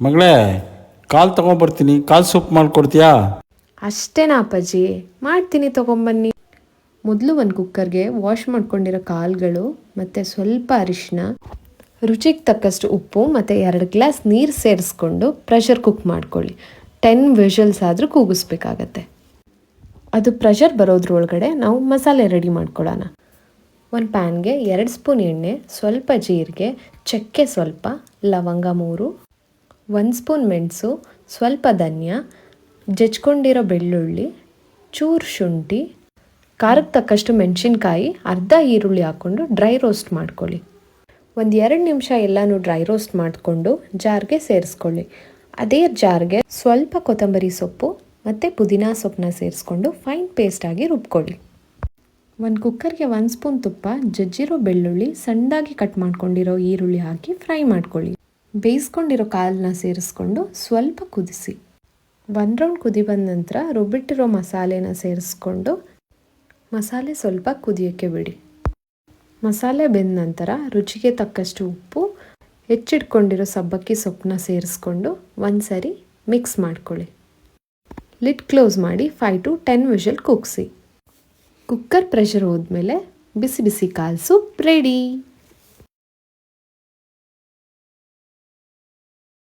ಮಗಳೇ, ಕಾಲು ತೊಗೊಂಬರ್ತೀನಿ, ಕಾಲು ಸೂಪ್ ಮಾಡಿಕೊಡ್ತೀಯಾ? ಅಷ್ಟೇನಾ ಅಪ್ಪಾಜಿ, ಮಾಡ್ತೀನಿ ತೊಗೊಂಬನ್ನಿ. ಮೊದಲು ಒಂದು ಕುಕ್ಕರ್ಗೆ ವಾಶ್ ಮಾಡ್ಕೊಂಡಿರೋ ಕಾಳುಗಳು ಮತ್ತು ಸ್ವಲ್ಪ ಅರಿಶಿನ, ರುಚಿಗೆ ತಕ್ಕಷ್ಟು ಉಪ್ಪು ಮತ್ತು 2 ಗ್ಲಾಸ್ ನೀರು ಸೇರಿಸ್ಕೊಂಡು ಪ್ರೆಷರ್ ಕುಕ್ ಮಾಡ್ಕೊಳ್ಳಿ. 10 ವಿಷಲ್ಸ್ ಆದರೂ ಕೂಗಿಸ್ಬೇಕಾಗತ್ತೆ. ಅದು ಪ್ರೆಷರ್ ಬರೋದ್ರೊಳಗಡೆ ನಾವು ಮಸಾಲೆ ರೆಡಿ ಮಾಡ್ಕೊಳ್ಳೋಣ. ಒಂದು ಪ್ಯಾನ್ಗೆ 2 ಸ್ಪೂನ್ ಎಣ್ಣೆ, ಸ್ವಲ್ಪ ಜೀರಿಗೆ, ಚಕ್ಕೆ ಸ್ವಲ್ಪ, ಲವಂಗ 3, 1 ಸ್ಪೂನ್ ಮೆಣಸು, ಸ್ವಲ್ಪ ಧನಿಯಾ, ಜಜ್ಕೊಂಡಿರೋ ಬೆಳ್ಳುಳ್ಳಿ, ಚೂರು ಶುಂಠಿ, ಖಾರಕ್ಕೆ ತಕ್ಕಷ್ಟು ಮೆಣಸಿನ್ಕಾಯಿ, ಅರ್ಧ ಈರುಳ್ಳಿ ಹಾಕ್ಕೊಂಡು ಡ್ರೈ ರೋಸ್ಟ್ ಮಾಡ್ಕೊಳ್ಳಿ. ಒಂದು 2 ನಿಮಿಷ ಎಲ್ಲನೂ ಡ್ರೈ ರೋಸ್ಟ್ ಮಾಡಿಕೊಂಡು ಜಾರ್ಗೆ ಸೇರಿಸ್ಕೊಳ್ಳಿ. ಅದೇ ಜಾರ್ಗೆ ಸ್ವಲ್ಪ ಕೊತ್ತಂಬರಿ ಸೊಪ್ಪು ಮತ್ತು ಪುದೀನ ಸೊಪ್ಪನ್ನ ಸೇರಿಸ್ಕೊಂಡು ಫೈನ್ ಪೇಸ್ಟಾಗಿ ರುಬ್ಕೊಳ್ಳಿ. ಒಂದು ಕುಕ್ಕರ್ಗೆ 1 ಸ್ಪೂನ್ ತುಪ್ಪ, ಜಜ್ಜಿರೋ ಬೆಳ್ಳುಳ್ಳಿ, ಸಣ್ಣದಾಗಿ ಕಟ್ ಮಾಡ್ಕೊಂಡಿರೋ ಈರುಳ್ಳಿ ಹಾಕಿ ಫ್ರೈ ಮಾಡ್ಕೊಳ್ಳಿ. ಬೇಯಿಸ್ಕೊಂಡಿರೋ ಕಾಳನ್ನ ಸೇರಿಸ್ಕೊಂಡು ಸ್ವಲ್ಪ ಕುದಿಸಿ. 1 ರೌಂಡ್ ಕುದಿ ಬಂದ ನಂತರ ರುಬ್ಬಿಟ್ಟಿರೋ ಮಸಾಲೆನ ಸೇರಿಸ್ಕೊಂಡು ಮಸಾಲೆ ಸ್ವಲ್ಪ ಕುದಿಯೋಕ್ಕೆ ಬಿಡಿ. ಮಸಾಲೆ ಬೆಂದ ನಂತರ ರುಚಿಗೆ ತಕ್ಕಷ್ಟು ಉಪ್ಪು, ಹೆಚ್ಚಿಟ್ಕೊಂಡಿರೋ ಸಬ್ಬಕ್ಕಿ ಸೊಪ್ಪನ್ನ ಸೇರಿಸ್ಕೊಂಡು ಒಂದು ಸರಿ ಮಿಕ್ಸ್ ಮಾಡ್ಕೊಳ್ಳಿ. ಲಿಡ್ ಕ್ಲೋಸ್ ಮಾಡಿ 5 to 10 ವಿಷಲ್ ಕೂಗಿಸಿ. ಕುಕ್ಕರ್ ಪ್ರೆಷರ್ ಹೋದ್ಮೇಲೆ ಬಿಸಿ ಬಿಸಿ ಕಾಳು ಸೂಪ್ ರೆಡಿ.